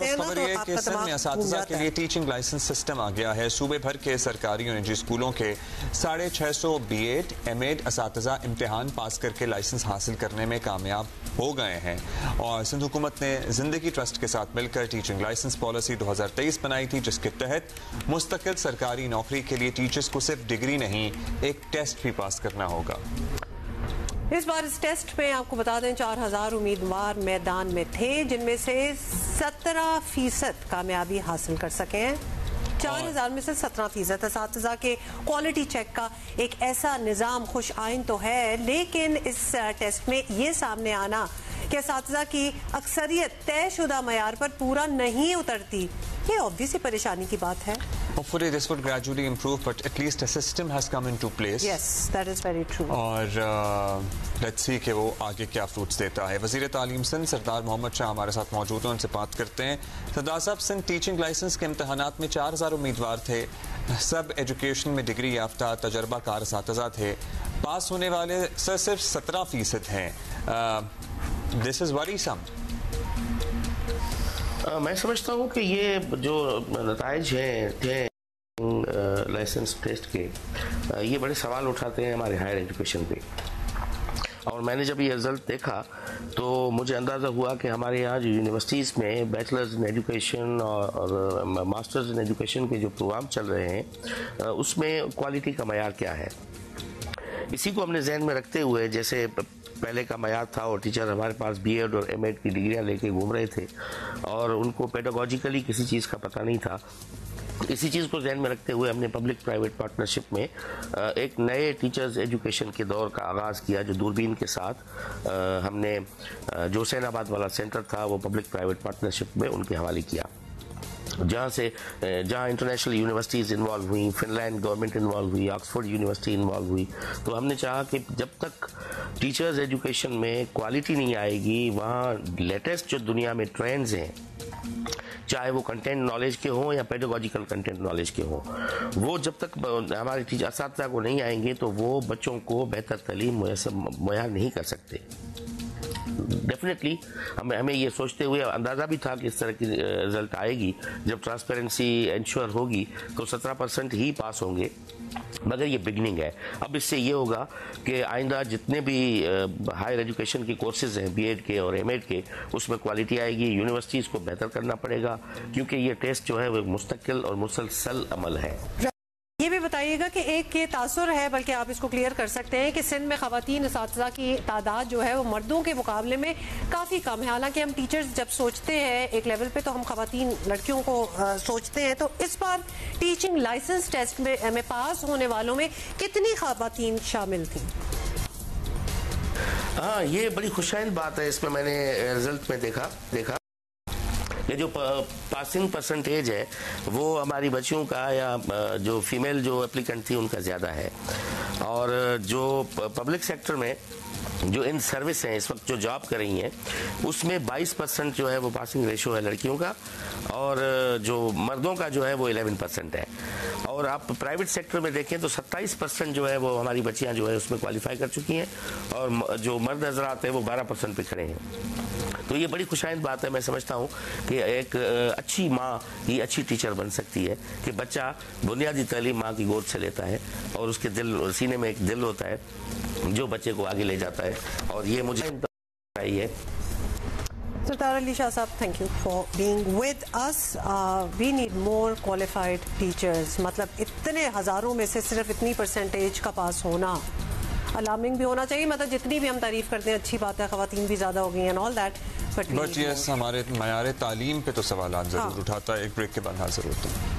خبر یہ کہ سندھ میں اساتذہ کے لیے ٹیچنگ لائسنس سسٹم آ گیا ہے۔ صوبے بھر کے سرکاری اور نجی اسکولوں کے 650 بی ایڈ ایم ایڈ اساتذہ امتحان پاس کر کے لائسنس حاصل کرنے میں کامیاب ہو گئے ہیں، اور سندھ حکومت نے زندگی ٹرسٹ کے ساتھ مل کر ٹیچنگ لائسنس پالیسی 2023 بنائی تھی، جس کے تحت مستقل سرکاری نوکری کے لیے ٹیچرز کو صرف ڈگری نہیں، ایک ٹیسٹ بھی پاس کرنا ہوگا۔ اس بار اس ٹیسٹ میں آپ کو بتا دیں 4000 امیدوار میدان میں تھے، جن میں سے 17% کامیابی حاصل کر سکے ہیں۔ 4000 میں سے 17% اساتذہ کے کوالٹی چیک کا ایک ایسا نظام خوش آئند تو ہے، لیکن اس ٹیسٹ میں یہ سامنے آنا کہ اساتذہ کی اکثریت طے شدہ معیار پر پورا نہیں اترتی، یہ obviously پریشانی کی بات ہے۔ Hopefully this would gradually improve, but at least a system has come into place. Yes, that is very true. اور let's see کہ وہ آگے کیا فروٹس دیتا ہے۔ وزیر تعلیم سندھ سردار محمد شاہ ہمارے ساتھ موجود ہیں، ان سے بات کرتے ہیں۔ سردار صاحب، سندھ ٹیچنگ لائسنس کے امتحانات میں 4000 امیدوار تھے، سب ایجوکیشن میں ڈگری یافتہ تجربہ کار اساتذہ تھے، پاس ہونے والے صرف 17% ہیں۔ This is worrisome. میں سمجھتا ہوں کہ یہ جو نتائج ہیں لائسنس ٹیسٹ کے، یہ بڑے سوال اٹھاتے ہیں ہمارے ہائر ایجوکیشن پہ، اور میں نے جب یہ رزلٹ دیکھا تو مجھے اندازہ ہوا کہ ہمارے یہاں جو یونیورسٹیز میں بیچلرز ان ایجوکیشن اور ماسٹرز ان ایجوکیشن کے جو پروگرام چل رہے ہیں، اس میں کوالٹی کا معیار کیا ہے، اسی کو ہم نے ذہن میں رکھتے ہوئے، جیسے پہلے کا معیار تھا اور ٹیچر ہمارے پاس بی ایڈ اور ایم ایڈ کی ڈگریاں لے کے گھوم رہے تھے اور ان کو پیڈاگوجیکلی کسی چیز کا پتہ نہیں تھا، اسی چیز کو ذہن میں رکھتے ہوئے ہم نے پبلک پرائیویٹ پارٹنرشپ میں ایک نئے ٹیچرز ایجوکیشن کے دور کا آغاز کیا، جو دوربین کے ساتھ ہم نے جو حسین آباد والا سینٹر تھا وہ پبلک پرائیویٹ پارٹنرشپ میں ان کے حوالے کیا، جہاں انٹرنیشنل یونیورسٹیز انوالو ہوئیں، فن لینڈ گورنمنٹ انوالو ہوئی، آکسفورڈ یونیورسٹی انوالو ہوئی، تو ہم نے چاہا کہ جب تک ٹیچرز ایجوکیشن میں کوالٹی نہیں آئے گی، وہاں لیٹسٹ جو دنیا میں ٹرینڈز ہیں، چاہے وہ کنٹینٹ نالج کے ہوں یا پیڈاگوجیکل کنٹینٹ نالج کے ہوں، وہ جب تک ہمارے ٹیچر اساتذہ کو نہیں آئیں گے تو وہ بچوں کو بہتر تعلیم میسر نہیں کر سکتے۔ ڈیفینیٹلی ہمیں یہ سوچتے ہوئے اندازہ بھی تھا کہ اس طرح کی رزلٹ آئے گی، جب ٹرانسپیرنسی انشور ہوگی تو 17% ہی پاس ہوں گے، مگر یہ بگننگ ہے۔ اب اس سے یہ ہوگا کہ آئندہ جتنے بھی ہائر ایجوکیشن کے کورسز ہیں، بی ایڈ کے اور ایم ایڈ کے، اس میں کوالٹی آئے گی، یونیورسٹیز کو بہتر کرنا پڑے گا، کیونکہ یہ ٹیسٹ جو ہے وہ مستقل اور مسلسل عمل ہے۔ یہ بھی بتائیے گا کہ ایک یہ تاثر ہے، بلکہ آپ اس کو کلیئر کر سکتے ہیں کہ سندھ میں خواتین اساتذہ کی تعداد جو ہے وہ مردوں کے مقابلے میں کافی کم ہے، حالانکہ ہم ٹیچرز جب سوچتے ہیں ایک لیول پہ تو ہم خواتین لڑکیوں کو سوچتے ہیں، تو اس بار ٹیچنگ لائسنس ٹیسٹ میں پاس ہونے والوں میں کتنی خواتین شامل تھیں؟ ہاں، یہ بڑی خوشائند بات ہے، اس میں نے رزلٹ میں دیکھا یہ جو پاسنگ پرسنٹیج ہے وہ ہماری بچیوں کا یا جو فیمیل جو اپلیکنٹ تھی ان کا زیادہ ہے، اور جو پبلک سیکٹر میں جو ان سروس ہیں اس وقت جو جاب کر رہی ہیں اس میں 22% جو ہے وہ پاسنگ ریشو ہے لڑکیوں کا، اور جو مردوں کا جو ہے وہ 11% ہے، اور آپ پرائیویٹ سیکٹر میں دیکھیں تو 27% جو ہے وہ ہماری بچیاں جو ہے اس میں کوالیفائی کر چکی ہیں، اور جو مرد حضرات ہیں وہ 12% پہ کھڑے ہیں۔ تو یہ بڑی خوشائند بات ہے، میں سمجھتا ہوں کہ ایک اچھی ماں ہی اچھی ٹیچر بن سکتی ہے، کہ بچہ بنیادی تعلیم ماں کی گود سے لیتا ہے اور اس کے سینے میں ایک دل ہوتا ہے جو بچے کو آگے لے جاتا ہے، اور یہ مجھے چاہیے۔ سردار علی شاہ صاحب، thank you for being with us. We need more qualified teachers. مطلب اتنے ہزاروں میں سے صرف اتنی پرسنٹیج کا پاس ہونا الارمنگ بھی ہونا چاہیے، مطلب جتنی بھی ہم تعریف کرتے ہیں اچھی بات ہے، خواتین بھی زیادہ ہو گئی ہیں and all that. But yes, ہمارے معیار تعلیم پہ تو سوالات ضرور اٹھاتا ہے۔ ایک بریک کے بعد حاضر ہوتے ہیں۔